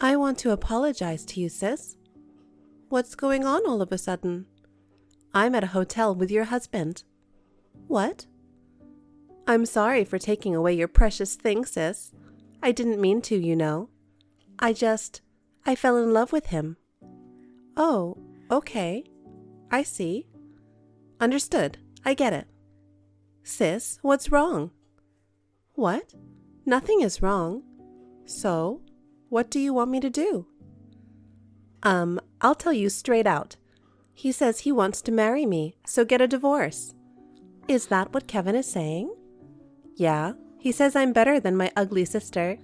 I want to apologize to you, sis. What's going on all of a sudden? I'm at a hotel with your husband. What? I'm sorry for taking away your precious thing, sis. I didn't mean to, you know. I fell in love with him. Oh, okay. I see. Understood. I get it. Sis, what's wrong? What? Nothing is wrong. So, what do you want me to do? I'll tell you straight out. He says he wants to marry me, so get a divorce. Is that what Kevin is saying? Yeah, he says I'm better than my ugly sister.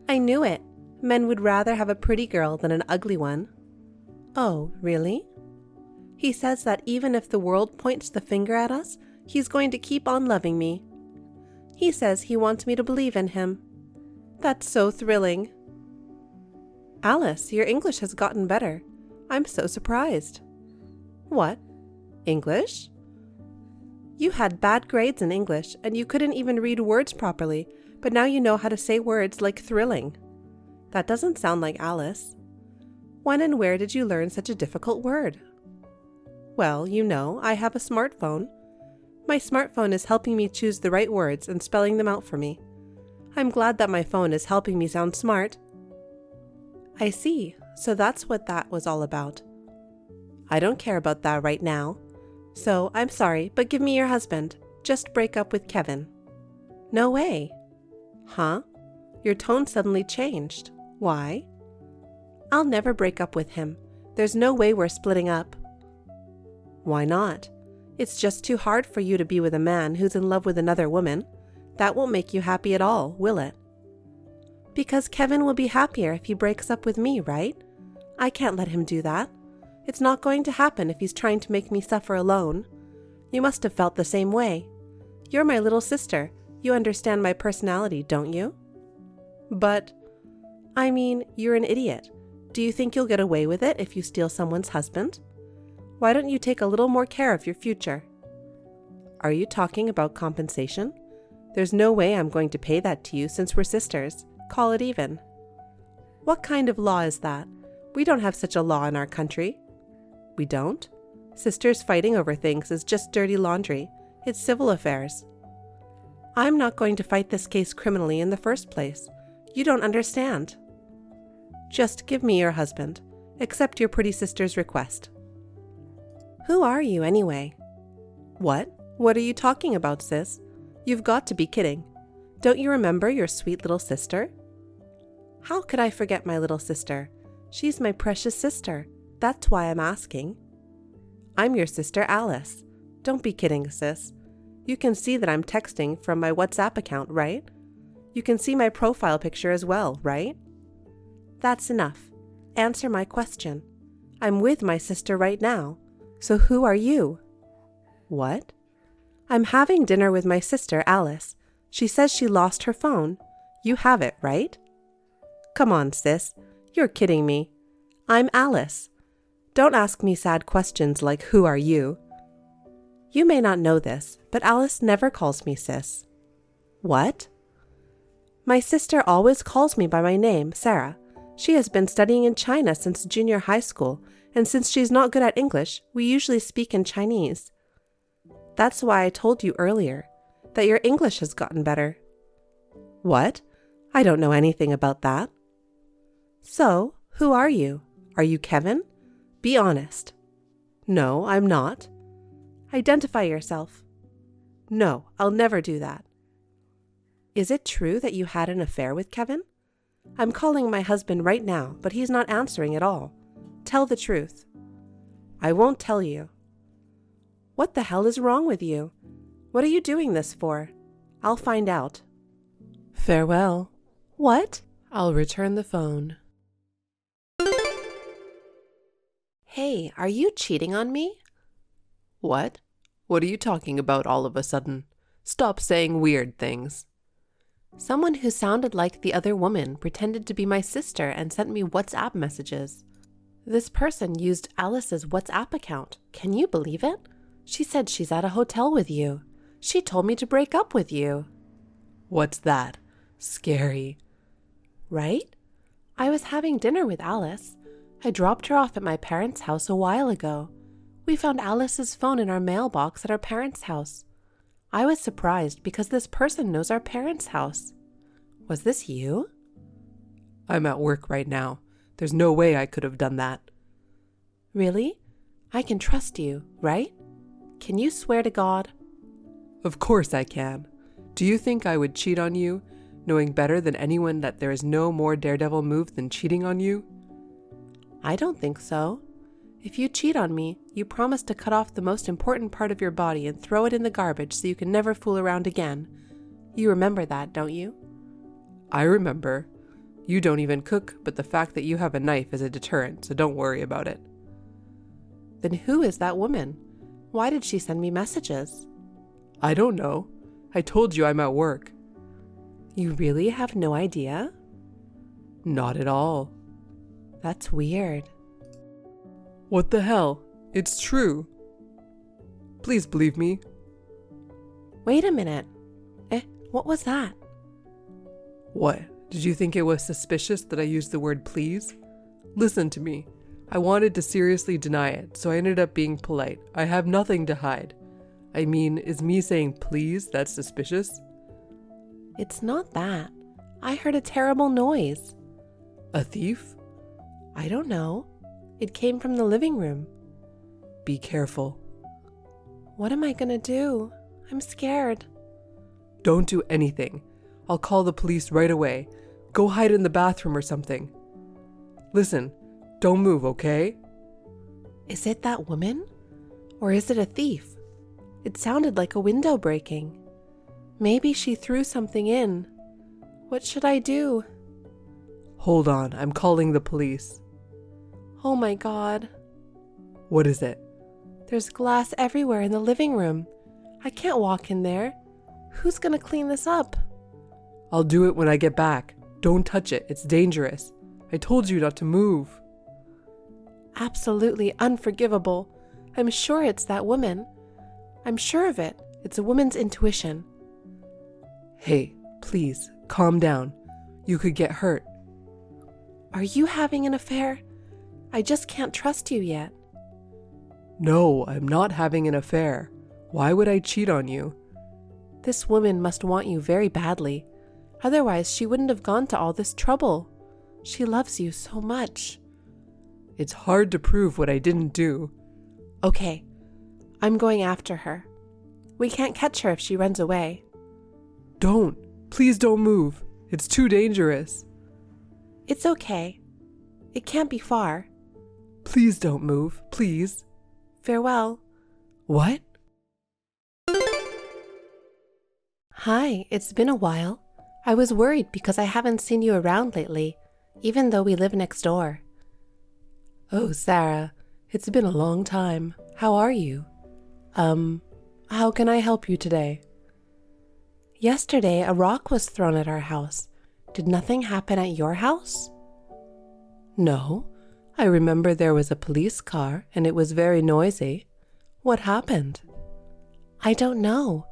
I knew it. Men would rather have a pretty girl than an ugly one. Oh, really? He says that even if the world points the finger at us, he's going to keep on loving me. He says he wants me to believe in him. That's so thrilling. Alice, your English has gotten better. I'm so surprised. What? English? You had bad grades in English, and you couldn't even read words properly, but now you know how to say words like thrilling. That doesn't sound like Alice. When and where did you learn such a difficult word? Well, you know, I have a smartphone. My smartphone is helping me choose the right words and spelling them out for me. I'm glad that my phone is helping me sound smart. I see, so that's what that was all about. I don't care about that right now. So, I'm sorry, but give me your husband. Just break up with Kevin. No way. Huh? Your tone suddenly changed. Why? I'll never break up with him. There's no way we're splitting up. Why not? It's just too hard for you to be with a man who's in love with another woman. That won't make you happy at all, will it? Because Kevin will be happier if he breaks up with me, right? I can't let him do that. It's not going to happen if he's trying to make me suffer alone. You must have felt the same way. You're my little sister. You understand my personality, don't you? But, I mean, you're an idiot. Do you think you'll get away with it if you steal someone's husband? Why don't you take a little more care of your future? Are you talking about compensation? There's no way I'm going to pay that to you since we're sisters. Call it even. What kind of law is that? We don't have such a law in our country. We don't? Sisters fighting over things is just dirty laundry. It's civil affairs. I'm not going to fight this case criminally in the first place. You don't understand. Just give me your husband. Accept your pretty sister's request. Who are you anyway? What? What are you talking about, sis? You've got to be kidding. Don't you remember your sweet little sister? How could I forget my little sister? She's my precious sister. That's why I'm asking. I'm your sister Alice. Don't be kidding, sis. You can see that I'm texting from my WhatsApp account, right? You can see my profile picture as well, right? That's enough. Answer my question. I'm with my sister right now. So who are you? What? I'm having dinner with my sister Alice. She says she lost her phone. You have it, right? Come on, sis. You're kidding me. I'm Alice. Don't ask me sad questions like, who are you? You may not know this, but Alice never calls me sis. What? My sister always calls me by my name, Sarah. She has been studying in China since junior high school, and since she's not good at English, we usually speak in Chinese. That's why I told you earlier that your English has gotten better. What? I don't know anything about that. So, who are you? Are you Kevin? Be honest. No, I'm not. Identify yourself. No, I'll never do that. Is it true that you had an affair with Kevin? I'm calling my husband right now, but he's not answering at all. Tell the truth. I won't tell you. What the hell is wrong with you? What are you doing this for? I'll find out. Farewell. What? I'll return the phone. Hey, are you cheating on me? What? What are you talking about all of a sudden? Stop saying weird things. Someone who sounded like the other woman pretended to be my sister and sent me WhatsApp messages. This person used Alice's WhatsApp account. Can you believe it? She said she's at a hotel with you. She told me to break up with you. What's that? Scary. Right? I was having dinner with Alice. I dropped her off at my parents' house a while ago. We found Alice's phone in our mailbox at our parents' house. I was surprised because this person knows our parents' house. Was this you? I'm at work right now. There's no way I could have done that. Really? I can trust you, right? Can you swear to God? Of course I can. Do you think I would cheat on you, knowing better than anyone that there is no more daredevil move than cheating on you? I don't think so. If you cheat on me, you promise to cut off the most important part of your body and throw it in the garbage so you can never fool around again. You remember that, don't you? I remember. You don't even cook, but the fact that you have a knife is a deterrent, so don't worry about it. Then who is that woman? Why did she send me messages? I don't know. I told you I'm at work. You really have no idea? Not at all. That's weird. What the hell? It's true. Please believe me. Wait a minute. What was that? What? Did you think it was suspicious that I used the word please? Listen to me. I wanted to seriously deny it, so I ended up being polite. I have nothing to hide. I mean, is me saying please that suspicious? It's not that. I heard a terrible noise. A thief? I don't know. It came from the living room. Be careful. What am I gonna do? I'm scared. Don't do anything. I'll call the police right away. Go hide in the bathroom or something. Listen, don't move, okay? Is it that woman? Or is it a thief? It sounded like a window breaking. Maybe she threw something in. What should I do? Hold on, I'm calling the police. Oh my God. What is it? There's glass everywhere in the living room. I can't walk in there. Who's gonna clean this up? I'll do it when I get back. Don't touch it, it's dangerous. I told you not to move. Absolutely unforgivable. I'm sure it's that woman. I'm sure of it. It's a woman's intuition. Hey, please, calm down. You could get hurt. Are you having an affair? I just can't trust you yet. No, I'm not having an affair. Why would I cheat on you? This woman must want you very badly. Otherwise, she wouldn't have gone to all this trouble. She loves you so much. It's hard to prove what I didn't do. Okay, I'm going after her. We can't catch her if she runs away. Don't. Please don't move. It's too dangerous. It's okay. It can't be far. Please don't move. Please. Farewell. What? Hi, it's been a while. I was worried because I haven't seen you around lately, even though we live next door. Oh, Sarah, it's been a long time. How are you? How can I help you today? Yesterday, a rock was thrown at our house. Did nothing happen at your house? No. I remember there was a police car and it was very noisy. What happened? I don't know.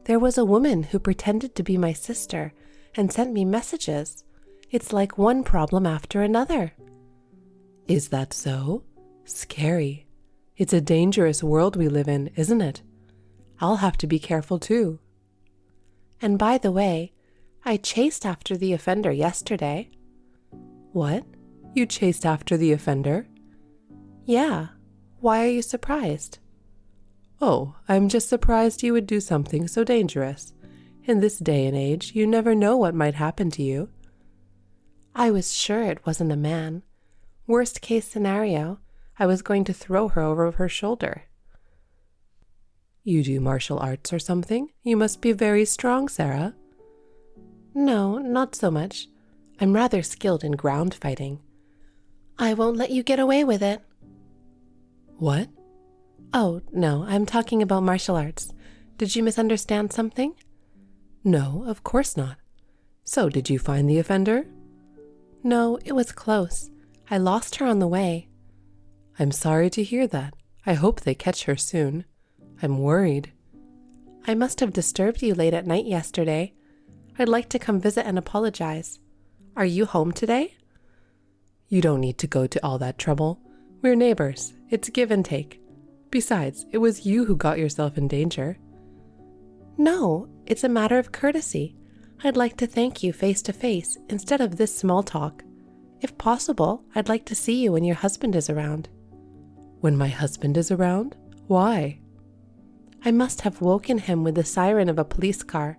There was a woman who pretended to be my sister and sent me messages. It's like one problem after another. Is that so? Scary. It's a dangerous world we live in, isn't it? I'll have to be careful too. And by the way, I chased after the offender yesterday. What? You chased after the offender? Yeah. Why are you surprised? Oh, I'm just surprised you would do something so dangerous. In this day and age, you never know what might happen to you. I was sure it wasn't a man. Worst case scenario, I was going to throw her over her shoulder. You do martial arts or something? You must be very strong, Sarah. No, not so much. I'm rather skilled in ground fighting. I won't let you get away with it. What? Oh, no, I'm talking about martial arts. Did you misunderstand something? No, of course not. So, did you find the offender? No, it was close. I lost her on the way. I'm sorry to hear that. I hope they catch her soon. I'm worried. I must have disturbed you late at night yesterday. I'd like to come visit and apologize. Are you home today? You don't need to go to all that trouble. We're neighbors. It's give and take. Besides, it was you who got yourself in danger. No, it's a matter of courtesy. I'd like to thank you face to face instead of this small talk. If possible, I'd like to see you when your husband is around. When my husband is around? Why? I must have woken him with the siren of a police car.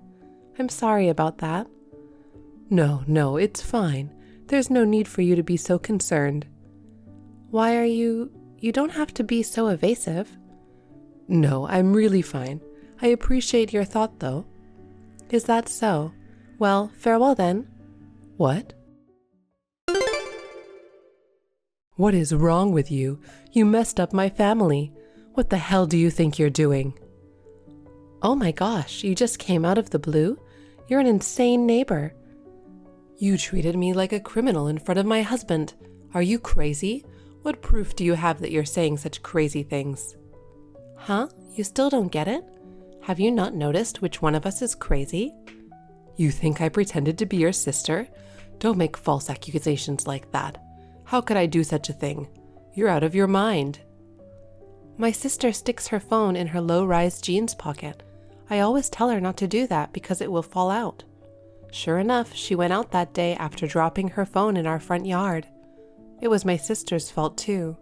I'm sorry about that. No, it's fine. There's no need for you to be so concerned. Why are you don't have to be so evasive. No, I'm really fine. I appreciate your thought, though. Is that so? Well, farewell then. What? What is wrong with you? You messed up my family. What the hell do you think you're doing? Oh my gosh, you just came out of the blue? You're an insane neighbor. You treated me like a criminal in front of my husband. Are you crazy? What proof do you have that you're saying such crazy things? Huh? You still don't get it? Have you not noticed which one of us is crazy? You think I pretended to be your sister? Don't make false accusations like that. How could I do such a thing? You're out of your mind. My sister sticks her phone in her low-rise jeans pocket. I always tell her not to do that because it will fall out. Sure enough, she went out that day after dropping her phone in our front yard. It was my sister's fault too.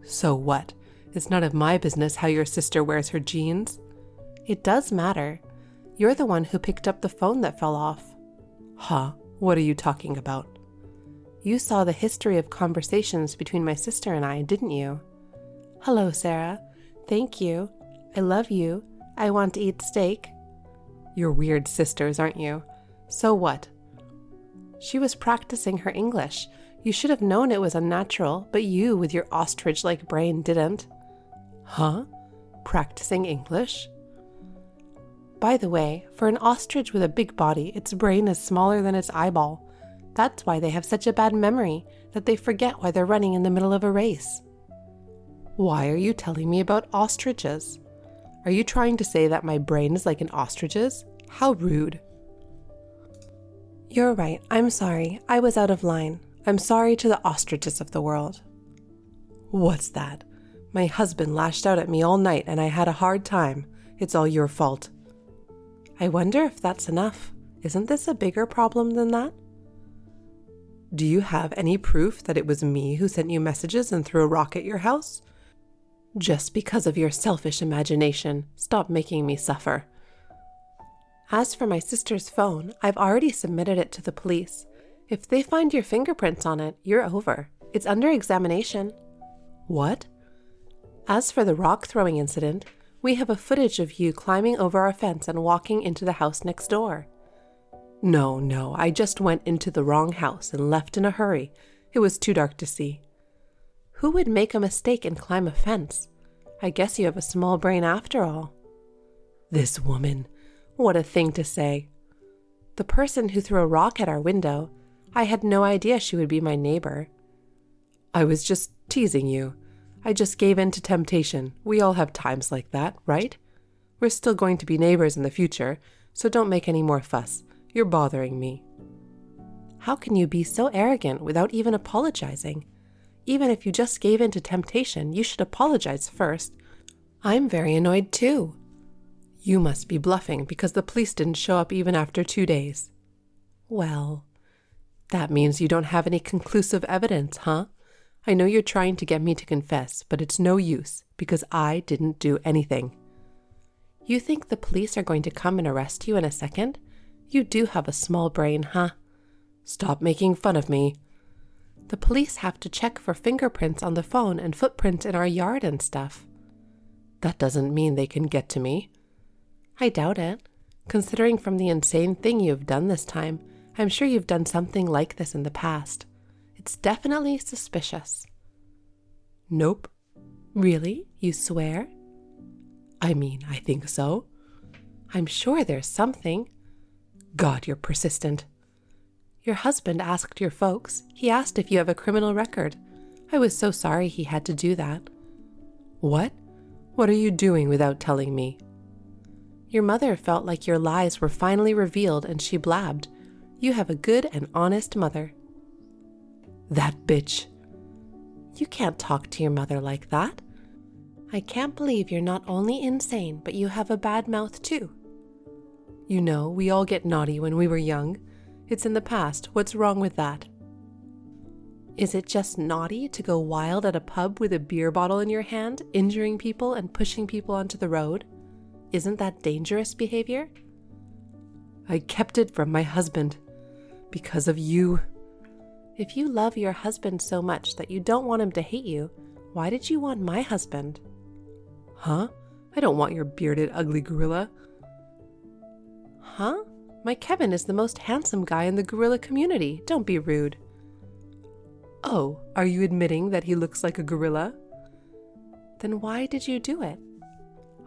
So what? It's none of my business how your sister wears her jeans. It does matter. You're the one who picked up the phone that fell off. Huh? What are you talking about? You saw the history of conversations between my sister and I, didn't you? Hello, Sarah. Thank you. I love you. I want to eat steak. You're weird sisters, aren't you? So what? She was practicing her English. You should have known it was unnatural, but you, with your ostrich-like brain, didn't. Huh? Practicing English? By the way, for an ostrich with a big body, its brain is smaller than its eyeball. That's why they have such a bad memory, that they forget why they're running in the middle of a race. Why are you telling me about ostriches? Are you trying to say that my brain is like an ostrich's? How rude. You're right. I'm sorry. I was out of line. I'm sorry to the ostriches of the world. What's that? My husband lashed out at me all night and I had a hard time. It's all your fault. I wonder if that's enough. Isn't this a bigger problem than that? Do you have any proof that it was me who sent you messages and threw a rock at your house? Just because of your selfish imagination. Stop making me suffer. As for my sister's phone, I've already submitted it to the police. If they find your fingerprints on it, you're over. It's under examination. What? As for the rock throwing incident, we have a footage of you climbing over our fence and walking into the house next door. No, I just went into the wrong house and left in a hurry. It was too dark to see. Who would make a mistake and climb a fence? I guess you have a small brain after all. This woman. What a thing to say. The person who threw a rock at our window, I had no idea she would be my neighbor. I was just teasing you. I just gave in to temptation. We all have times like that, right? We're still going to be neighbors in the future, so don't make any more fuss. You're bothering me. How can you be so arrogant without even apologizing? Even if you just gave in to temptation, you should apologize first. I'm very annoyed too. You must be bluffing because the police didn't show up even after 2 days. Well, that means you don't have any conclusive evidence, huh? I know you're trying to get me to confess, but it's no use because I didn't do anything. You think the police are going to come and arrest you in a second? You do have a small brain, huh? Stop making fun of me. The police have to check for fingerprints on the phone and footprints in our yard and stuff. That doesn't mean they can get to me. I doubt it. Considering from the insane thing you've done this time, I'm sure you've done something like this in the past. It's definitely suspicious. Nope. Really? You swear? I mean, I think so. I'm sure there's something. God, you're persistent. Your husband asked your folks. He asked if you have a criminal record. I was so sorry he had to do that. What? What are you doing without telling me? Your mother felt like your lies were finally revealed and she blabbed. You have a good and honest mother. That bitch. You can't talk to your mother like that. I can't believe you're not only insane, but you have a bad mouth too. You know, we all get naughty when we were young. It's in the past. What's wrong with that? Is it just naughty to go wild at a pub with a beer bottle in your hand, injuring people and pushing people onto the road? Isn't that dangerous behavior? I kept it from my husband. Because of you. If you love your husband so much that you don't want him to hate you, why did you want my husband? Huh? I don't want your bearded, ugly gorilla. Huh? My Kevin is the most handsome guy in the gorilla community. Don't be rude. Oh, are you admitting that he looks like a gorilla? Then why did you do it?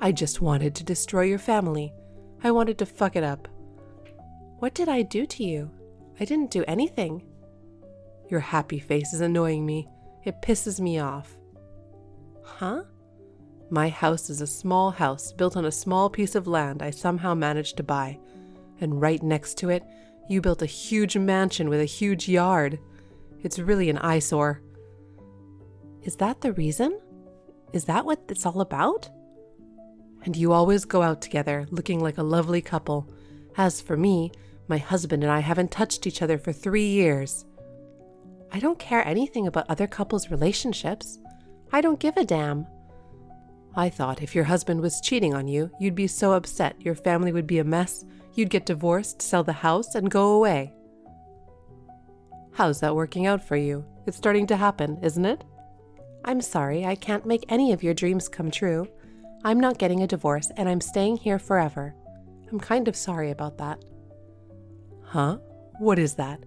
I just wanted to destroy your family. I wanted to fuck it up. What did I do to you? I didn't do anything. Your happy face is annoying me. It pisses me off. Huh? My house is a small house built on a small piece of land I somehow managed to buy. And right next to it, you built a huge mansion with a huge yard. It's really an eyesore. Is that the reason? Is that what it's all about? And you always go out together, looking like a lovely couple. As for me, my husband and I haven't touched each other for 3 years. I don't care anything about other couples' relationships. I don't give a damn. I thought if your husband was cheating on you, you'd be so upset your family would be a mess, you'd get divorced, sell the house, and go away. How's that working out for you? It's starting to happen, isn't it? I'm sorry, I can't make any of your dreams come true. I'm not getting a divorce, and I'm staying here forever. I'm kind of sorry about that. Huh? What is that?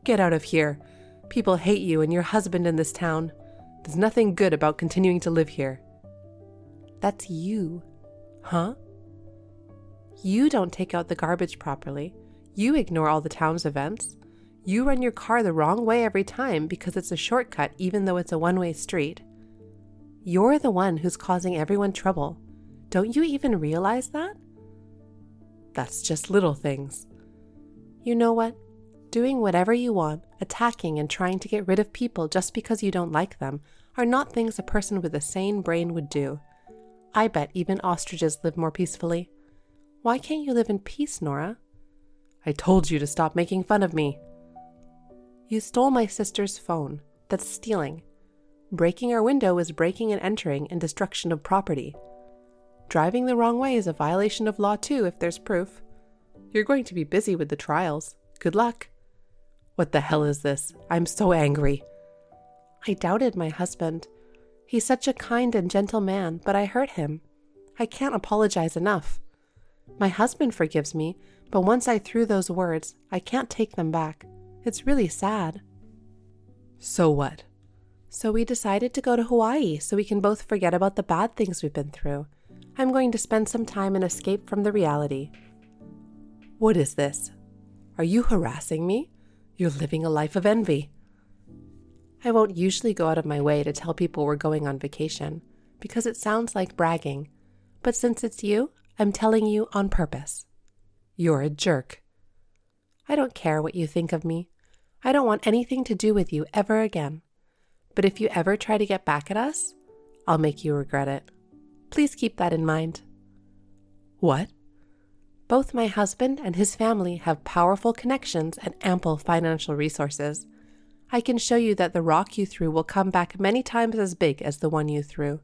Get out of here. People hate you and your husband in this town. There's nothing good about continuing to live here. That's you. Huh? You don't take out the garbage properly. You ignore all the town's events. You run your car the wrong way every time because it's a shortcut even though it's a one-way street. You're the one who's causing everyone trouble. Don't you even realize that? That's just little things. You know what? Doing whatever you want, attacking and trying to get rid of people just because you don't like them, are not things a person with a sane brain would do. I bet even ostriches live more peacefully. Why can't you live in peace, Nora? I told you to stop making fun of me. You stole my sister's phone. That's stealing. Breaking our window is breaking and entering and destruction of property. Driving the wrong way is a violation of law too if there's proof. You're going to be busy with the trials. Good luck. What the hell is this? I'm so angry. I doubted my husband. He's such a kind and gentle man, but I hurt him. I can't apologize enough. My husband forgives me, but once I threw those words, I can't take them back. It's really sad. So what? So we decided to go to Hawaii so we can both forget about the bad things we've been through. I'm going to spend some time and escape from the reality. What is this? Are you harassing me? You're living a life of envy. I won't usually go out of my way to tell people we're going on vacation because it sounds like bragging. But since it's you, I'm telling you on purpose. You're a jerk. I don't care what you think of me. I don't want anything to do with you ever again. But if you ever try to get back at us, I'll make you regret it. Please keep that in mind. What? Both my husband and his family have powerful connections and ample financial resources. I can show you that the rock you threw will come back many times as big as the one you threw.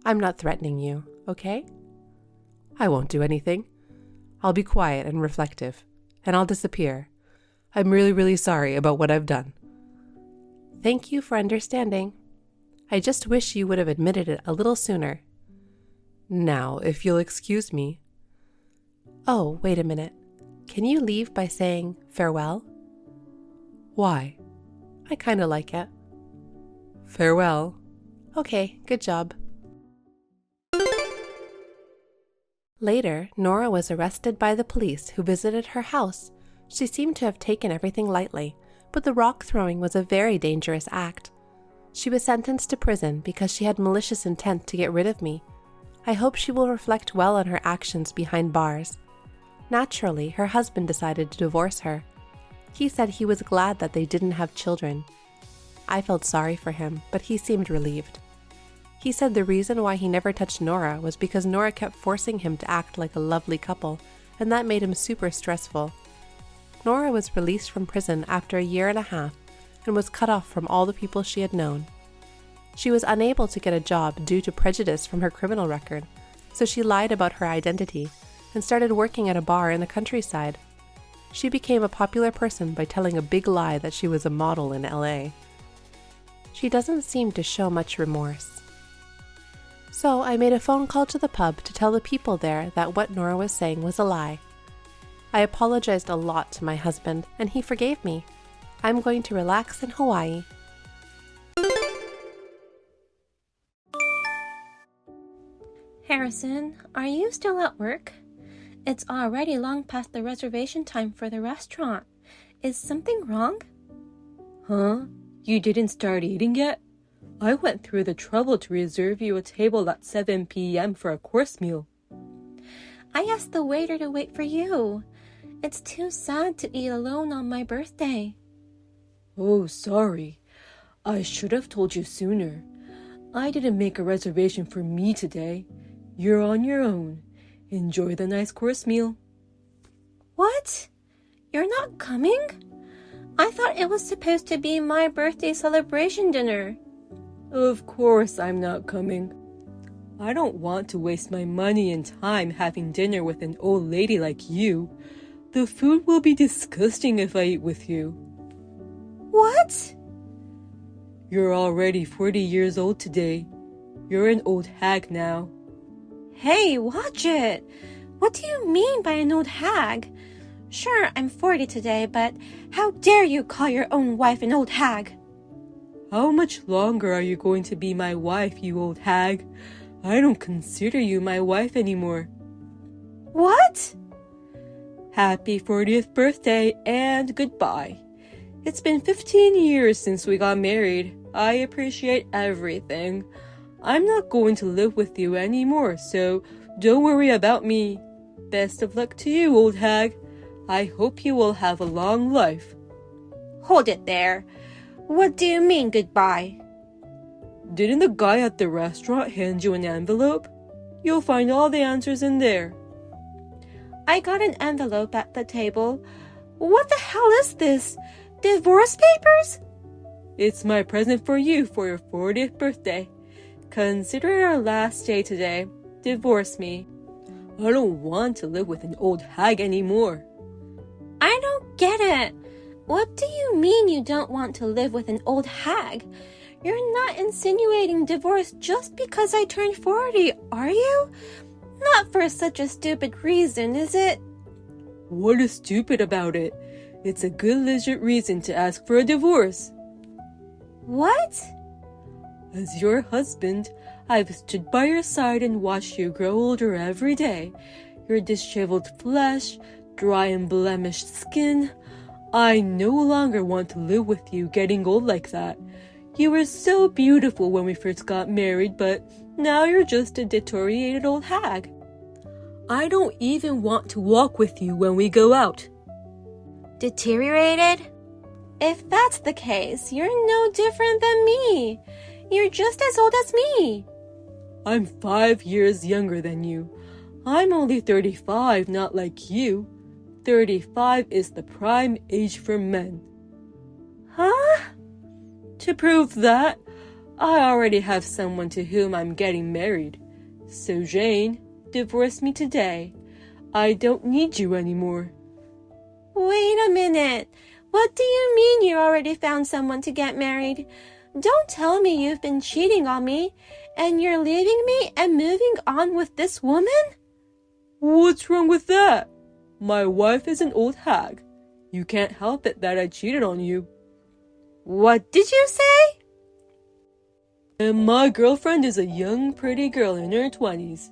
I'm not threatening you, okay? I won't do anything. I'll be quiet and reflective, and I'll disappear. I'm really, really sorry about what I've done. Thank you for understanding. I just wish you would have admitted it a little sooner. Now, if you'll excuse me. Oh, wait a minute. Can you leave by saying farewell? Why? I kind of like it. Farewell. Okay, good job. Later, Nora was arrested by the police who visited her house. She seemed to have taken everything lightly, but the rock throwing was a very dangerous act. She was sentenced to prison because she had malicious intent to get rid of me. I hope she will reflect well on her actions behind bars. Naturally, her husband decided to divorce her. He said he was glad that they didn't have children. I felt sorry for him, but he seemed relieved. He said the reason why he never touched Nora was because Nora kept forcing him to act like a lovely couple, and that made him super stressful. Nora was released from prison after a year and a half and was cut off from all the people she had known. She was unable to get a job due to prejudice from her criminal record, so she lied about her identity and started working at a bar in the countryside. She became a popular person by telling a big lie that she was a model in LA. She doesn't seem to show much remorse. So I made a phone call to the pub to tell the people there that what Nora was saying was a lie. I apologized a lot to my husband, and he forgave me. I'm going to relax in Hawaii. Harrison, are you still at work? It's already long past the reservation time for the restaurant. Is something wrong? Huh? You didn't start eating yet? I went through the trouble to reserve you a table at 7 p.m. for a course meal. I asked the waiter to wait for you. It's too sad to eat alone on my birthday. Oh, sorry. I should have told you sooner. I didn't make a reservation for me today. You're on your own. Enjoy the nice course meal. What? You're not coming? I thought it was supposed to be my birthday celebration dinner. Of course I'm not coming. I don't want to waste my money and time having dinner with an old lady like you. The food will be disgusting if I eat with you. What? You're already 40 years old today. You're an old hag now. Hey, watch it! What do you mean by an old hag? Sure, I'm 40 today, but how dare you call your own wife an old hag? How much longer are you going to be my wife, you old hag? I don't consider you my wife anymore. What? Happy 40th birthday and goodbye. It's been 15 years since we got married. I appreciate everything. I'm not going to live with you anymore, so don't worry about me. Best of luck to you, old hag. I hope you will have a long life. Hold it there. What do you mean, goodbye? Didn't the guy at the restaurant hand you an envelope? You'll find all the answers in there. I got an envelope at the table. What the hell is this? Divorce papers? It's my present for you for your 40th birthday. Consider it our last day today. Divorce me. I don't want to live with an old hag anymore. I don't get it. What do you mean you don't want to live with an old hag? You're not insinuating divorce just because I turned 40, are you? Not for such a stupid reason, is it? What is stupid about it? It's a good legit reason to ask for a divorce. What? As your husband, I've stood by your side and watched you grow older every day. Your disheveled flesh, dry and blemished skin. I no longer want to live with you getting old like that. You were so beautiful when we first got married, but now you're just a deteriorated old hag. I don't even want to walk with you when we go out. Deteriorated? If that's the case, you're no different than me. You're just as old as me. I'm 5 years younger than you. I'm only 35, not like you. 35 is the prime age for men. Huh? To prove that, I already have someone to whom I'm getting married. So Jane, divorce me today. I don't need you anymore. Wait a minute. What do you mean you already found someone to get married? Don't tell me you've been cheating on me and you're leaving me and moving on with this woman? What's wrong with that? My wife is an old hag. You can't help it that I cheated on you. What did you say? And my girlfriend is a young, pretty girl in her 20s.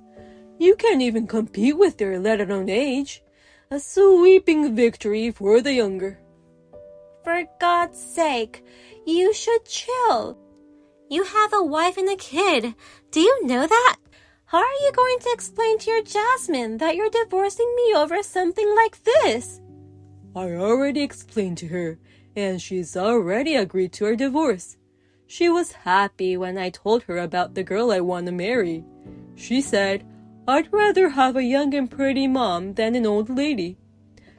You can't even compete with her, let alone age. A sweeping victory for the younger. For God's sake, you should chill. You have a wife and a kid. Do you know that? How are you going to explain to your Jasmine that you're divorcing me over something like this? I already explained to her, and she's already agreed to our divorce. She was happy when I told her about the girl I want to marry. She said, I'd rather have a young and pretty mom than an old lady.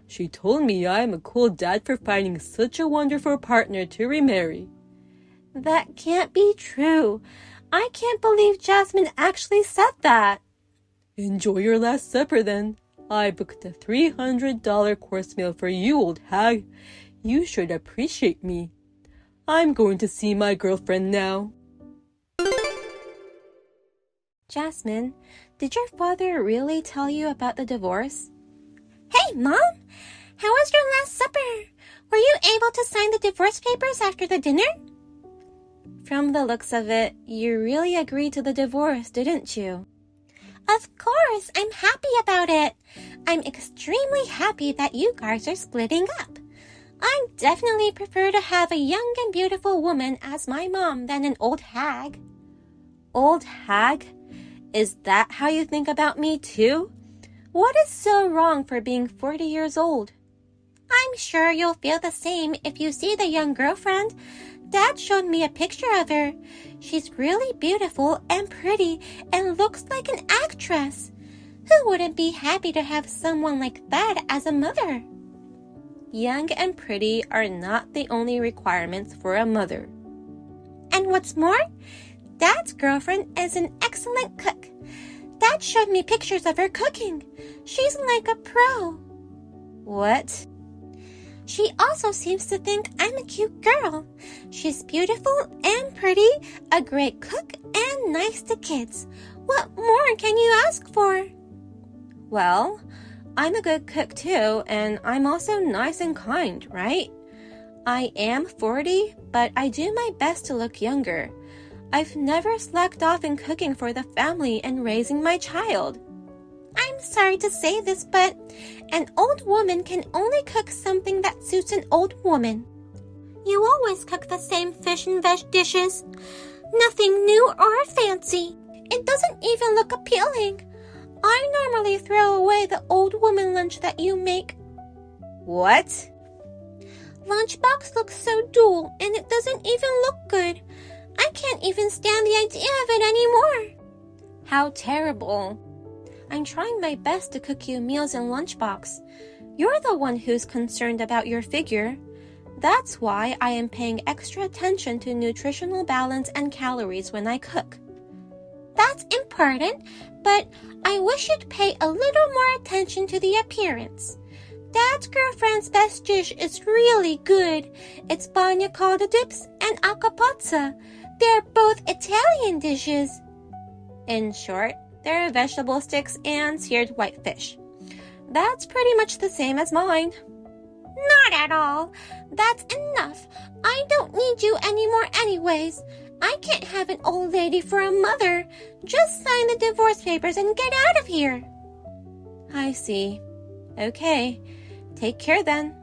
She told me I'm a cool dad for finding such a wonderful partner to remarry. That can't be true. I can't believe Jasmine actually said that. Enjoy your Last Supper then. I booked a $300 course meal for you, old hag. You should appreciate me. I'm going to see my girlfriend now. Jasmine, did your father really tell you about the divorce? Hey, Mom! How was your Last Supper? Were you able to sign the divorce papers after the dinner? From the looks of it, you really agreed to the divorce, didn't you? Of course, I'm happy about it. I'm extremely happy that you guys are splitting up. I definitely prefer to have a young and beautiful woman as my mom than an old hag. Old hag? Is that how you think about me too? What is so wrong for being 40 years old? I'm sure you'll feel the same if you see the young girlfriend. Dad showed me a picture of her. She's really beautiful and pretty and looks like an actress. Who wouldn't be happy to have someone like that as a mother? Young and pretty are not the only requirements for a mother. And what's more, Dad's girlfriend is an excellent cook. Dad showed me pictures of her cooking. She's like a pro. What? She also seems to think I'm a cute girl. She's beautiful and pretty, a great cook, and nice to kids. What more can you ask for? Well, I'm a good cook too, and I'm also nice and kind, right? I am 40, but I do my best to look younger. I've never slacked off in cooking for the family and raising my child. I'm sorry to say this, but an old woman can only cook something that suits an old woman. You always cook the same fish and veg dishes. Nothing new or fancy. It doesn't even look appealing. I normally throw away the old woman lunch that you make. What? Lunchbox looks so dull and it doesn't even look good. I can't even stand the idea of it anymore. How terrible. I'm trying my best to cook you meals in lunchbox. You're the one who's concerned about your figure. That's why I am paying extra attention to nutritional balance and calories when I cook. That's important, but I wish you'd pay a little more attention to the appearance. Dad's girlfriend's best dish is really good. It's bagna calda dips and acapazza. They're both Italian dishes. In short, they're vegetable sticks and seared white fish. That's pretty much the same as mine. Not at all. That's enough. I don't need you anymore anyways. I can't have an old lady for a mother. Just sign the divorce papers and get out of here. I see. Okay. Take care then.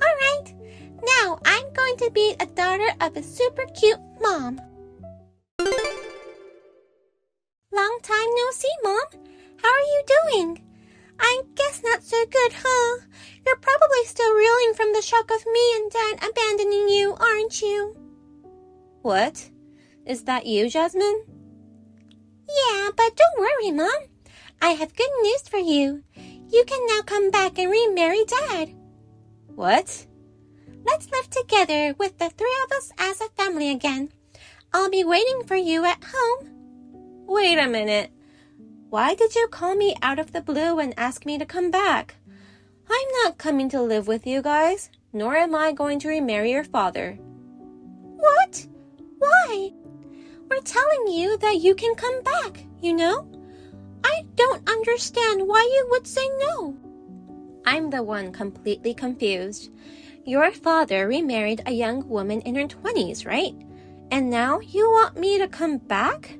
All right. Now I'm going to be a daughter of a super cute mom. Long time no see, Mom. How are you doing? I guess not so good, huh? You're probably still reeling from the shock of me and Dad abandoning you, aren't you? What? Is that you, Jasmine? Yeah, but don't worry, Mom. I have good news for you. You can now come back and remarry Dad. What? Let's live together with the three of us as a family again. I'll be waiting for you at home. Wait a minute. Why did you call me out of the blue and ask me to come back? I'm not coming to live with you guys, nor am I going to remarry your father. What? Why? We're telling you that you can come back, you know? I don't understand why you would say no. I'm the one completely confused. Your father remarried a young woman in her 20s, right? And now you want me to come back?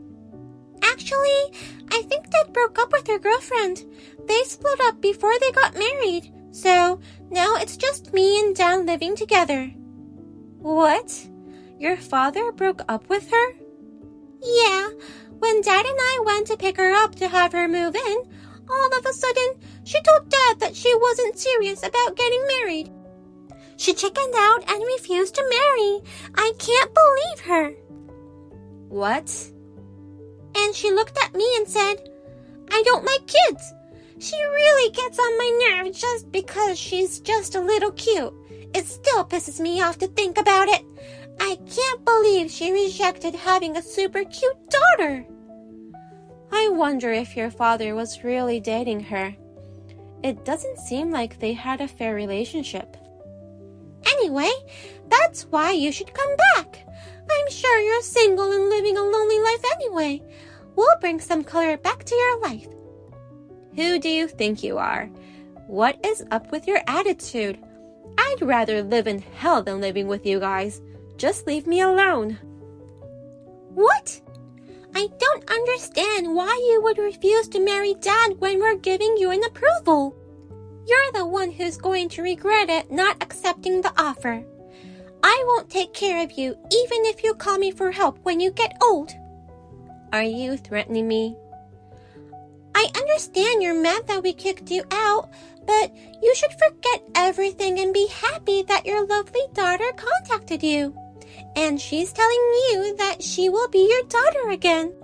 Actually, I think Dad broke up with her girlfriend. They split up before they got married. So now it's just me and Dad living together. What? Your father broke up with her? Yeah. When Dad and I went to pick her up to have her move in, All of a sudden, she told Dad that she wasn't serious about getting married. She chickened out and refused to marry. I can't believe her. What? And she looked at me and said, I don't like kids. She really gets on my nerves just because she's just a little cute. It still pisses me off to think about it. I can't believe she rejected having a super cute daughter. I wonder if your father was really dating her. It doesn't seem like they had a fair relationship. Anyway, that's why you should come back. I'm sure you're single and living a lonely life anyway. We'll bring some color back to your life. Who do you think you are? What is up with your attitude? I'd rather live in hell than living with you guys. Just leave me alone. What? I don't understand why you would refuse to marry Dad when we're giving you an approval. You're the one who's going to regret it not accepting the offer. I won't take care of you even if you call me for help when you get old. Are you threatening me? I understand you're mad that we kicked you out, but you should forget everything and be happy that your lovely daughter contacted you. And she's telling you that she will be your daughter again.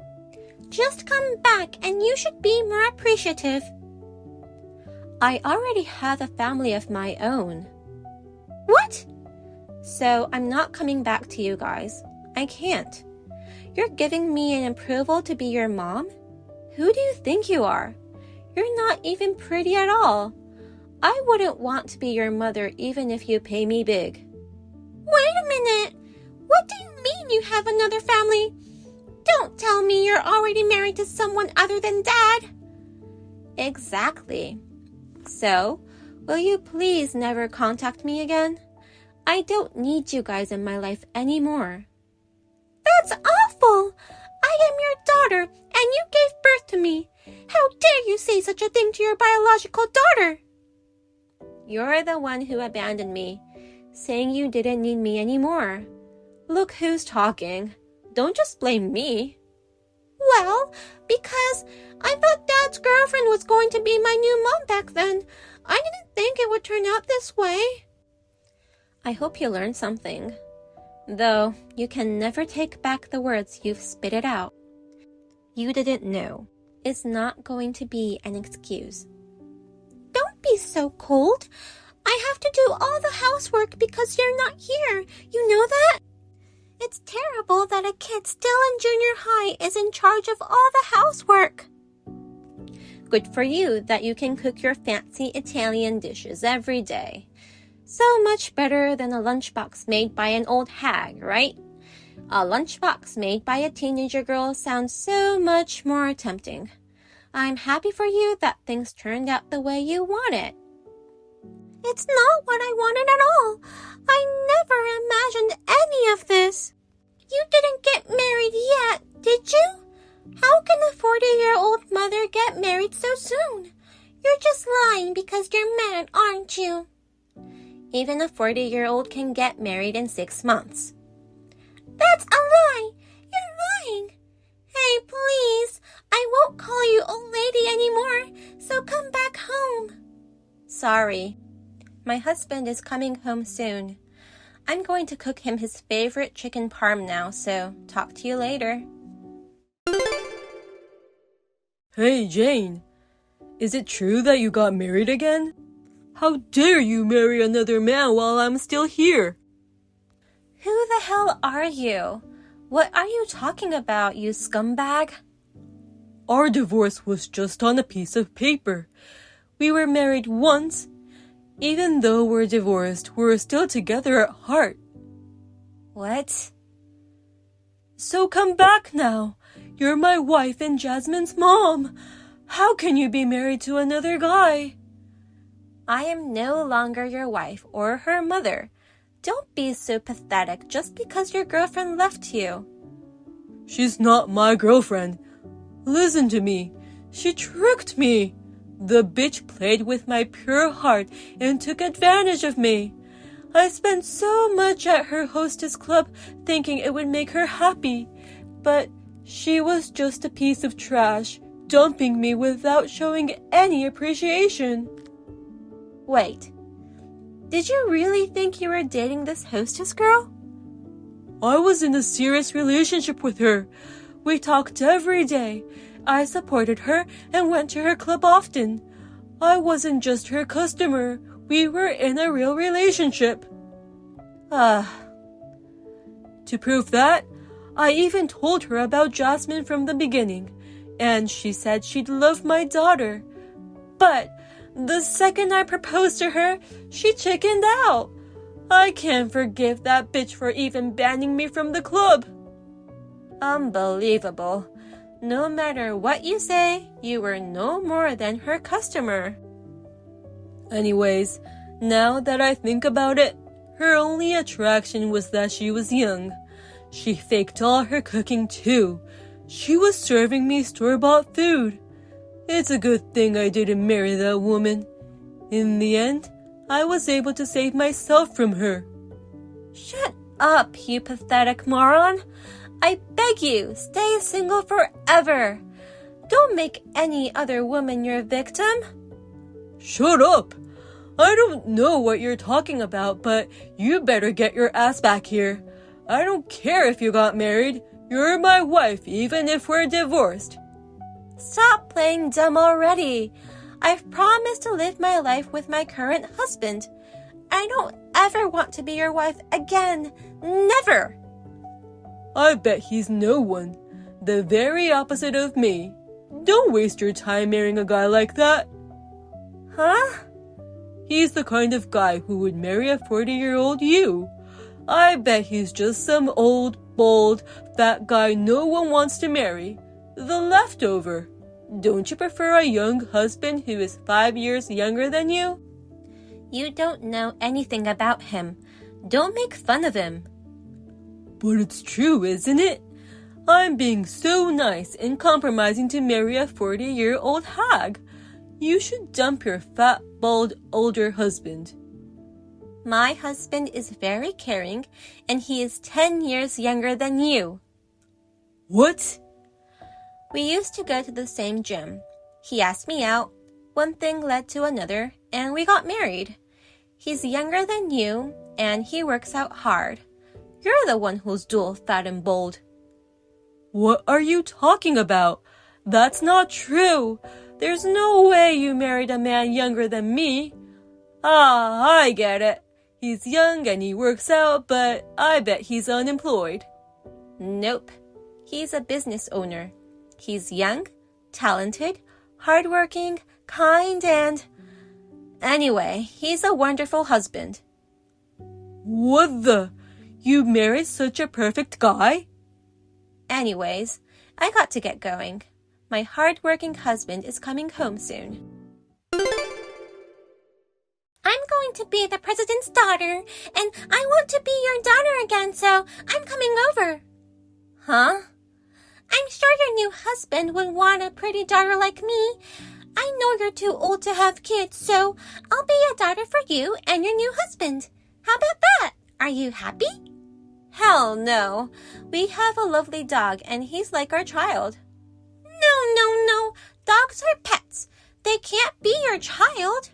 Just come back and you should be more appreciative. I already have a family of my own. What? So I'm not coming back to you guys. I can't. You're giving me an approval to be your mom? Who do you think you are? You're not even pretty at all. I wouldn't want to be your mother even if you pay me big. Wait a minute. What do you mean you have another family? Don't tell me you're already married to someone other than Dad. Exactly. So, will you please never contact me again? I don't need you guys in my life anymore. That's awful! I am your daughter, and you gave birth to me. How dare you say such a thing to your biological daughter? You're the one who abandoned me, saying you didn't need me anymore. Look who's talking. Don't just blame me. Well, because I thought Dad's girlfriend was going to be my new mom back then. I didn't think it would turn out this way. I hope you learned something. Though you can never take back the words you've spitted out. You didn't know. It's not going to be an excuse. Don't be so cold. I have to do all the housework because you're not here. You know that? It's terrible that a kid still in junior high is in charge of all the housework. Good for you that you can cook your fancy Italian dishes every day. So much better than a lunchbox made by an old hag, right? A lunchbox made by a teenager girl sounds so much more tempting. I'm happy for you that things turned out the way you want it. It's not what I wanted at all. I never imagined any of this. You didn't get married yet, did you? How can a 40-year-old mother get married so soon? You're just lying because you're mad, aren't you? Even a 40-year-old can get married in 6 months. That's a lie! You're lying! Hey, please, I won't call you old lady anymore, so come back home. Sorry. My husband is coming home soon. I'm going to cook him his favorite chicken parm now, so talk to you later. Hey, Jane. Is it true that you got married again? How dare you marry another man while I'm still here? Who the hell are you? What are you talking about, you scumbag? Our divorce was just on a piece of paper. We were married once. Even though we're divorced, we're still together at heart. What? So come back now. You're my wife and Jasmine's mom. How can you be married to another guy? I am no longer your wife or her mother. Don't be so pathetic just because your girlfriend left you. She's not my girlfriend. Listen to me. She tricked me. The bitch played with my pure heart and took advantage of me. I spent so much at her hostess club thinking it would make her happy, but she was just a piece of trash, dumping me without showing any appreciation. Wait, did you really think you were dating this hostess girl? I was in a serious relationship with her. We talked every day. I supported her and went to her club often. I wasn't just her customer. We were in a real relationship. To prove that, I even told her about Jasmine from the beginning, and she said she'd love my daughter. But the second I proposed to her, she chickened out. I can't forgive that bitch for even banning me from the club. Unbelievable. No matter what you say, you were no more than her customer. Anyways, now that I think about it, her only attraction was that she was young. She faked all her cooking too. She was serving me store-bought food. It's a good thing I didn't marry that woman. In the end, I was able to save myself from her. Shut up, you pathetic moron. I beg you, stay single forever. Don't make any other woman your victim. Shut up! I don't know what you're talking about, but you better get your ass back here. I don't care if you got married. You're my wife, even if we're divorced. Stop playing dumb already. I've promised to live my life with my current husband. I don't ever want to be your wife again. Never. I bet he's no one. The very opposite of me. Don't waste your time marrying a guy like that. Huh? He's the kind of guy who would marry a 40-year-old you. I bet he's just some old, bald, fat guy no one wants to marry. The leftover. Don't you prefer a young husband who is 5 years younger than you? You don't know anything about him. Don't make fun of him. But it's true, isn't it? I'm being so nice and compromising to marry a 40-year-old hag. You should dump your fat, bald, older husband. My husband is very caring, and he is 10 years younger than you. What? We used to go to the same gym. He asked me out. One thing led to another, and we got married. He's younger than you, and he works out hard. You're the one who's dual fat and bold. What are you talking about? That's not true. There's no way you married a man younger than me. I get it. He's young and he works out, but I bet he's unemployed. Nope. He's a business owner. He's young, talented, hardworking, kind, and... Anyway, he's a wonderful husband. What the? You married such a perfect guy? Anyways, I got to get going. My hardworking husband is coming home soon. I'm going to be the president's daughter, and I want to be your daughter again, so I'm coming over. Huh? I'm sure your new husband would want a pretty daughter like me. I know you're too old to have kids, so I'll be a daughter for you and your new husband. How about that? Are you happy? Hell no. We have a lovely dog, and he's like our child. No. Dogs are pets. They can't be your child.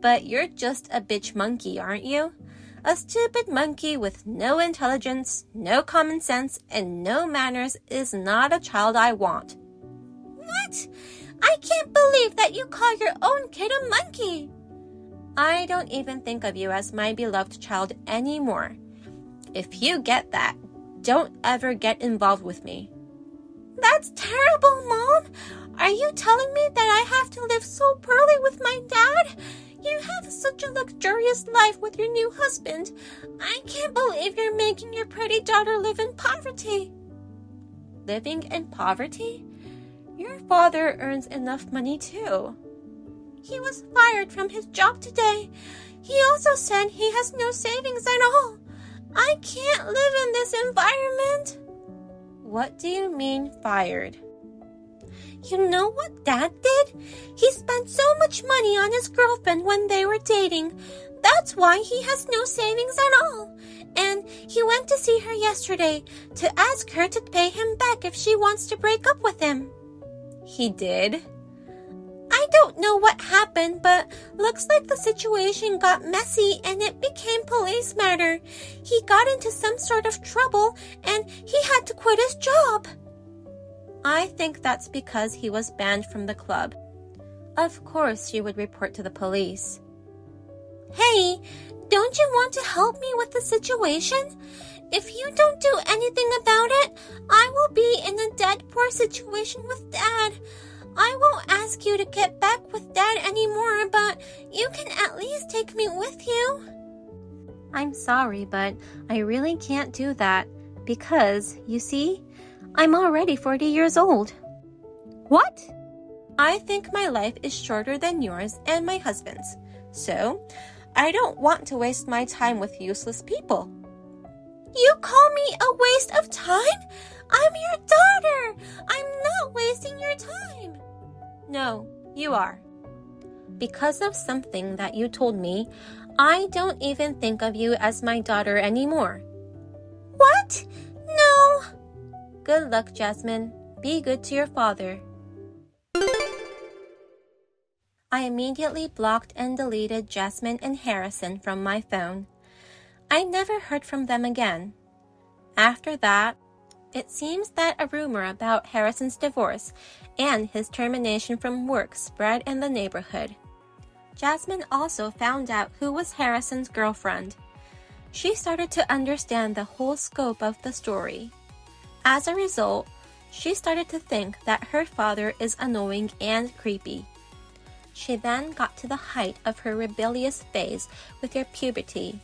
But you're just a bitch monkey, aren't you? A stupid monkey with no intelligence, no common sense, and no manners is not a child I want. What? I can't believe that you call your own kid a monkey. I don't even think of you as my beloved child anymore. If you get that, don't ever get involved with me. That's terrible, Mom. Are you telling me that I have to live so poorly with my dad? You have such a luxurious life with your new husband. I can't believe you're making your pretty daughter live in poverty. Living in poverty? Your father earns enough money too. He was fired from his job today. He also said he has no savings at all. I can't live in this environment. What do you mean fired? You know what Dad did? He spent so much money on his girlfriend when they were dating. That's why he has no savings at all. And he went to see her yesterday to ask her to pay him back if she wants to break up with him. He did? I don't know what happened, but looks like the situation got messy and it became police matter. He got into some sort of trouble and he had to quit his job. I think that's because he was banned from the club. Of course she would report to the police. Hey, don't you want to help me with the situation? If you don't do anything about it, I will be in a dead poor situation with Dad. I won't ask you to get back with Dad anymore, but you can at least take me with you. I'm sorry, but I really can't do that because, you see, I'm already 40 years old. What? I think my life is shorter than yours and my husband's, so I don't want to waste my time with useless people. You call me a waste of time? I'm your daughter. I'm not wasting your time. No, you are. Because of something that you told me, I don't even think of you as my daughter anymore. What? No. Good luck, Jasmine. Be good to your father. I immediately blocked and deleted Jasmine and Harrison from my phone. I never heard from them again. After that, it seems that a rumor about Harrison's divorce and his termination from work spread in the neighborhood. Jasmine also found out who was Harrison's girlfriend. She started to understand the whole scope of the story. As a result, she started to think that her father is annoying and creepy. She then got to the height of her rebellious phase with her puberty.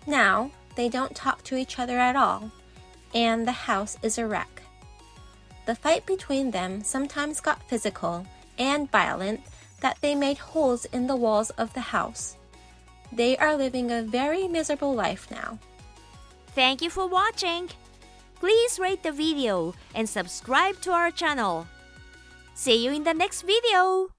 Now, they don't talk to each other at all, and the house is a wreck. The fight between them sometimes got physical and violent that they made holes in the walls of the house. They are living a very miserable life now. Thank you for watching. Please rate the video and subscribe to our channel. See you in the next video.